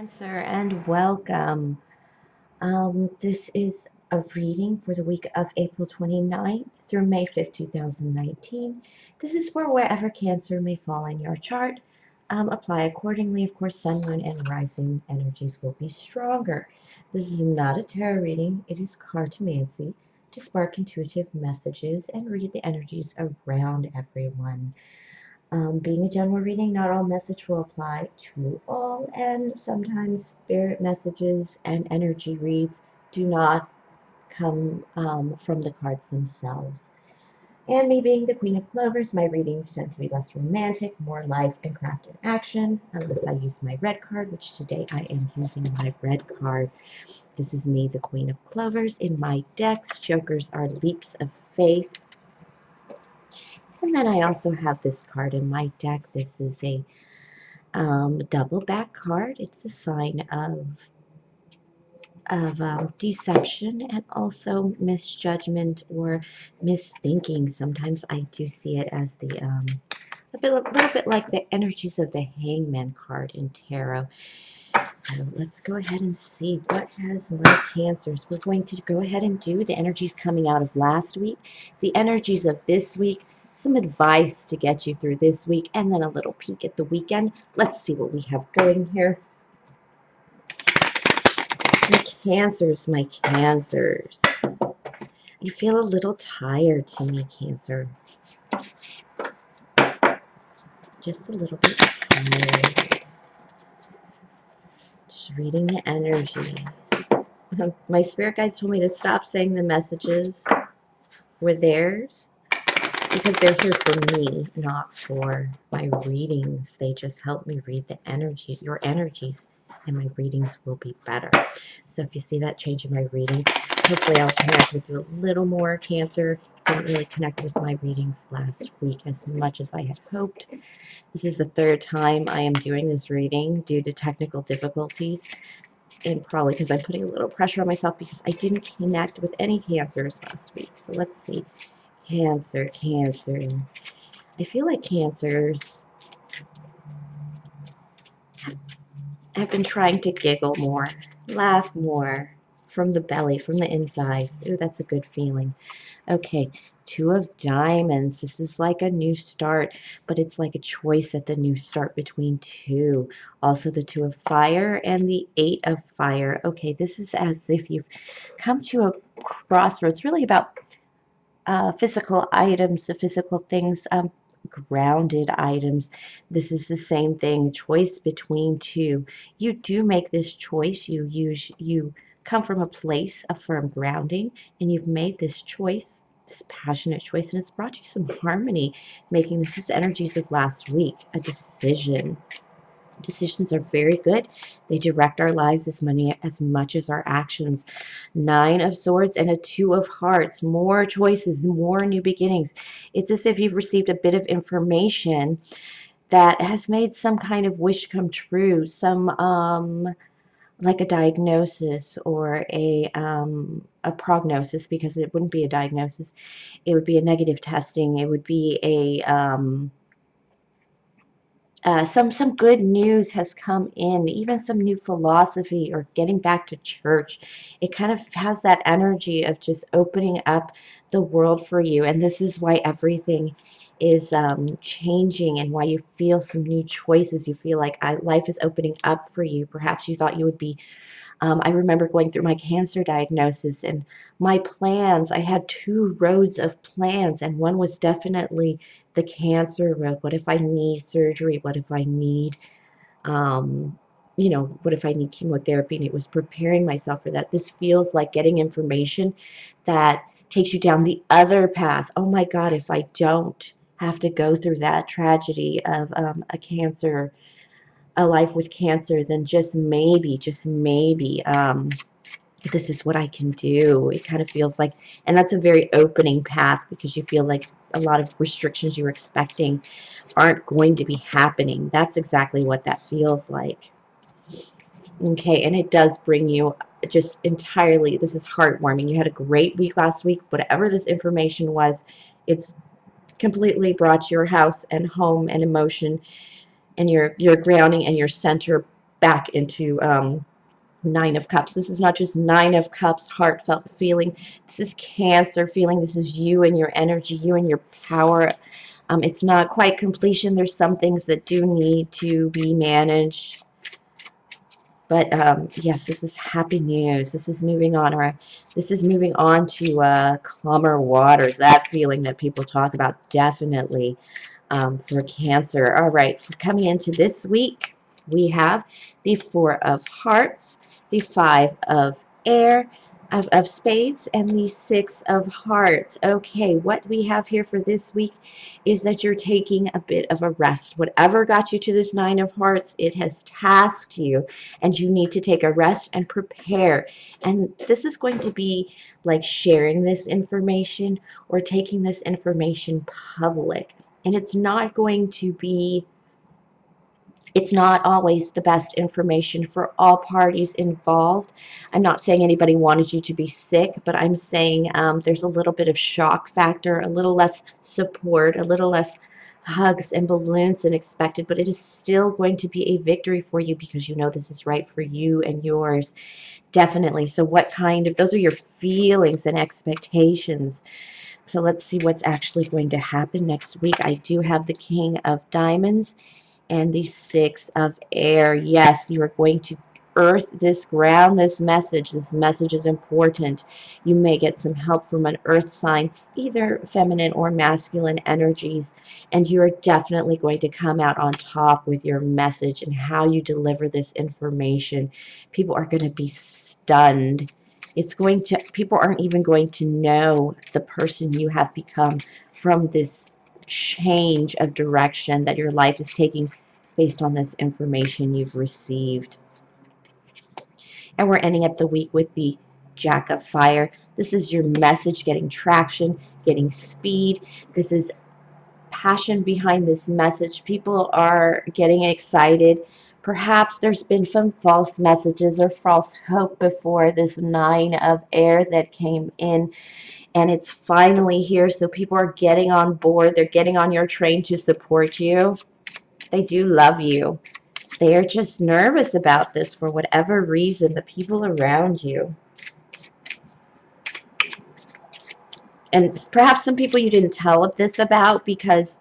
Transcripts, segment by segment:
Cancer, and welcome. This is a reading for the week of April 29th through May 5th, 2019. This is for wherever Cancer may fall in your chart. Apply accordingly. Of course, Sun, Moon, and Rising energies will be stronger. This is not a tarot reading. It is Cartomancy to spark intuitive messages and read the energies around everyone. Being a general reading, not all message will apply to all, and sometimes spirit messages and energy reads do not come from the cards themselves. And me being the Queen of Clovers, my readings tend to be less romantic, more life and craft and action, unless I use my red card, which today I am using my red card. This is me, the Queen of Clovers. In my decks, jokers are leaps of faith. And then I also have this card in my deck. This is a double back card. It's a sign of deception and also misjudgment or misthinking. Sometimes I do see it as the a little bit like the energies of the Hangman card in tarot. So let's go ahead and see what has my Cancers. We're going to go ahead and do the energies coming out of last week, the energies of this week, some advice to get you through this week, and then a little peek at the weekend. Let's see what we have going here. My Cancers. You feel a little tired to me, Cancer. Just a little bit tired. Just reading the energies. My spirit guides told me to stop saying the messages were theirs because they're here for me, not for my readings. They just help me read the energies, your energies, and my readings will be better. So if you see that change in my reading, hopefully I'll connect with you a little more, Cancer. Didn't really connect with my readings last week as much as I had hoped. This is the third time I am doing this reading due to technical difficulties. And probably because I'm putting a little pressure on myself because I didn't connect with any Cancers last week. So let's see. Cancer. I feel like Cancers have been trying to giggle more, laugh more, from the belly, from the insides. Ooh, that's a good feeling. Okay, Two of Diamonds. This is like a new start, but it's like a choice at the new start between two. Also the Two of Fire and the Eight of Fire. Okay, this is as if you've come to a crossroads, really about physical items, the physical things, grounded items. This is the same thing, choice between two. You do make this choice. You come from a place of firm grounding, and you've made this choice, this passionate choice, and it's brought you some harmony, making this is the energies of last week, a decision. Decisions are very good. They direct our lives as much as our actions. Nine of Swords and a Two of Hearts. More choices, more new beginnings. It's as if you've received a bit of information that has made some kind of wish come true. Some like a diagnosis or a prognosis, because it wouldn't be a diagnosis. It would be a negative testing. It would be a some good news has come in, even some new philosophy or getting back to church. It kind of has that energy of just opening up the world for you, and this is why everything is changing and why you feel some new choices. You feel like life is opening up for you. Perhaps you thought you would be I remember going through my cancer diagnosis and my plans. I had two roads of plans, and one was definitely the cancer road. What if I need surgery? What if I need, what if I need chemotherapy? And it was preparing myself for that. This feels like getting information that takes you down the other path. Oh my God, if I don't have to go through that tragedy of a life with cancer, then just maybe, this is what I can do. It kind of feels like, and that's a very opening path because you feel like a lot of restrictions you were expecting aren't going to be happening. That's exactly what that feels like. Okay, and it does bring you just entirely, this is heartwarming. You had a great week last week. Whatever this information was, it's completely brought your house and home and emotion and your grounding and your center back into Nine of Cups. This is not just Nine of Cups, heartfelt feeling. This is Cancer feeling. This is you and your energy, you and your power. It's not quite completion. There's some things that do need to be managed. But yes, this is happy news. This is moving on, or this is moving on to calmer waters. That feeling that people talk about, definitely for Cancer. All right, coming into this week, we have the Four of Hearts, the Five of Air, of Spades, and the Six of Hearts. Okay, what we have here for this week is that you're taking a bit of a rest. Whatever got you to this Nine of Hearts, it has tasked you, and you need to take a rest and prepare. And this is going to be like sharing this information or taking this information public. And it's not going to be, it's not always the best information for all parties involved. I'm not saying anybody wanted you to be sick, but I'm saying there's a little bit of shock factor, a little less support, a little less hugs and balloons than expected, but it is still going to be a victory for you because you know this is right for you and yours. Definitely. So what kind of, those are your feelings and expectations. So let's see what's actually going to happen next week. I do have the King of Diamonds and the Six of Air. Yes, you are going to earth this ground, this message. This message is important. You may get some help from an earth sign, either feminine or masculine energies, and you are definitely going to come out on top with your message and how you deliver this information. People are going to be stunned. It's going to, people aren't even going to know the person you have become from this change of direction that your life is taking based on this information you've received. And we're ending up the week with the Jack of Fire. This is your message getting traction, getting speed. This is passion behind this message. People are getting excited. Perhaps there's been some false messages or false hope before this Nine of Air that came in, and it's finally here. So people are getting on board. They're getting on your train to support you. They do love you. They are just nervous about this for whatever reason, the people around you. And perhaps some people you didn't tell this about because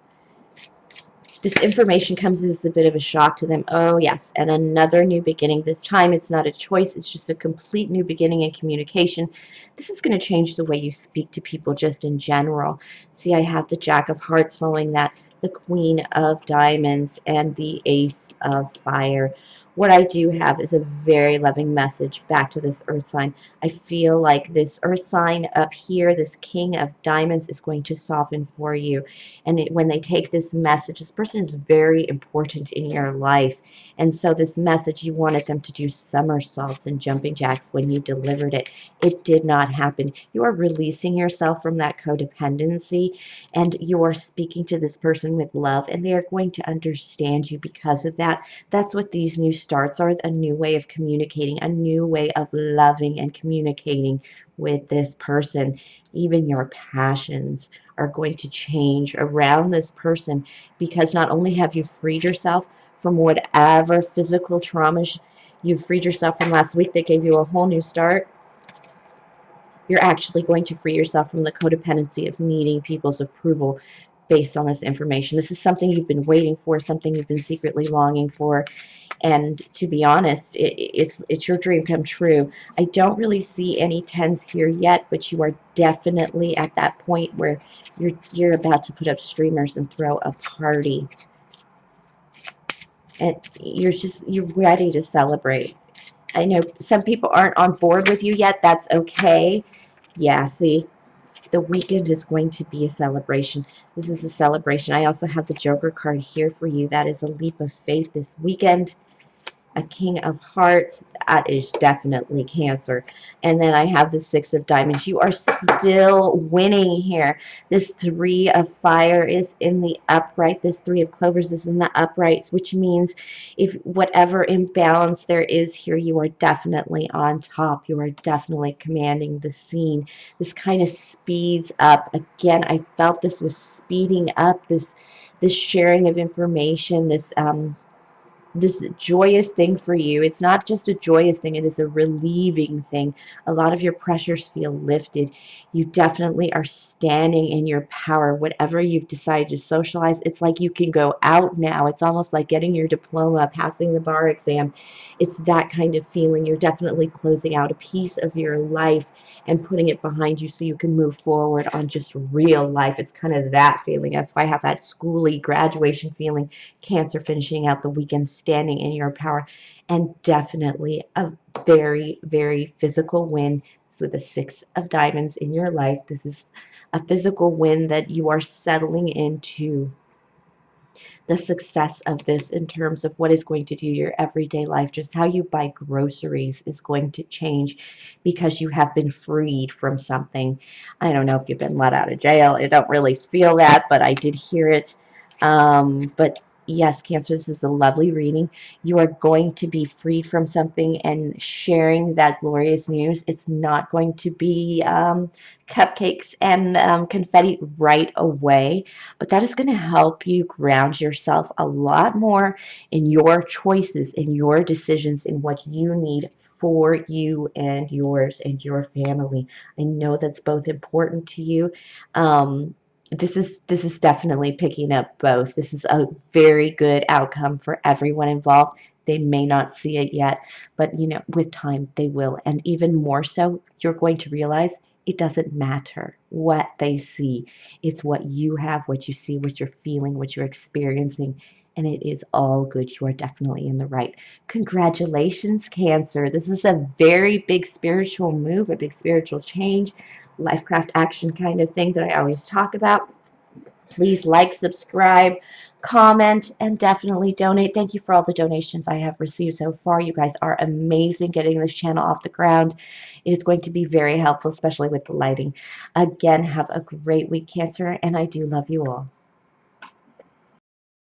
this information comes as a bit of a shock to them. Oh, yes, and another new beginning. This time it's not a choice. It's just a complete new beginning in communication. This is going to change the way you speak to people just in general. See, I have the Jack of Hearts following that, the Queen of Diamonds, and the Ace of Fire. What I do have is a very loving message back to this earth sign. I feel like this earth sign up here, this King of Diamonds, is going to soften for you. And when they take this message, this person is very important in your life. And so this message, you wanted them to do somersaults and jumping jacks when you delivered it. It did not happen. You are releasing yourself from that codependency, and you are speaking to this person with love, and they are going to understand you because of that. That's what these new starts are, a new way of communicating, a new way of loving and communicating with this person. Even your passions are going to change around this person because not only have you freed yourself from whatever physical traumas you freed yourself from last week that gave you a whole new start, you're actually going to free yourself from the codependency of needing people's approval based on this information. This is something you've been waiting for, something you've been secretly longing for. And to be honest, it's your dream come true. I don't really see any tens here yet, but you are definitely at that point where you're about to put up streamers and throw a party. And you're ready to celebrate. I know some people aren't on board with you yet. That's okay. Yeah, see, the weekend is going to be a celebration. This is a celebration. I also have the Joker card here for you. That is a leap of faith this weekend. A King of Hearts, that is definitely Cancer. And then I have the Six of Diamonds. You are still winning here. This Three of Fire is in the upright. This Three of Clovers is in the uprights, which means if whatever imbalance there is here, you are definitely on top. You are definitely commanding the scene. This kind of speeds up. Again, I felt this was speeding up, this sharing of information, this this joyous thing for you. It's not just a joyous thing, it is a relieving thing. A lot of your pressures feel lifted. You definitely are standing in your power. Whatever you've decided to socialize, it's like you can go out now. It's almost like getting your diploma, passing the bar exam. It's that kind of feeling. You're definitely closing out a piece of your life and putting it behind you so you can move forward on just real life. It's kind of that feeling. That's why I have that schooly graduation feeling. Cancer, finishing out the weekend, standing in your power, and definitely a very, very physical win. So the 6 of Diamonds in your life, this is a physical win that you are settling into the success of this in terms of what is going to do your everyday life. Just how you buy groceries is going to change because you have been freed from something. I don't know if you've been let out of jail. I don't really feel that, but I did hear it. But yes, Cancer, this is a lovely reading. You are going to be freed from something and sharing that glorious news. It's not going to be cupcakes and confetti right away, but that is going to help you ground yourself a lot more in your choices, in your decisions, in what you need for you and yours and your family. I know that's both important to you. This is definitely picking up both. This is a very good outcome for everyone involved. They may not see it yet, but with time they will. And even more so, you're going to realize it doesn't matter what they see. It's what you have, what you see, what you're feeling, what you're experiencing, and it is all good. You are definitely in the right. Congratulations, Cancer. This is a very big spiritual move, a big spiritual change, lifecraft action kind of thing that I always talk about. Please like, subscribe, comment, and definitely donate. Thank you for all the donations I have received so far. You guys are amazing getting this channel off the ground. It is going to be very helpful, especially with the lighting. Again, have a great week, Cancer, and I do love you all.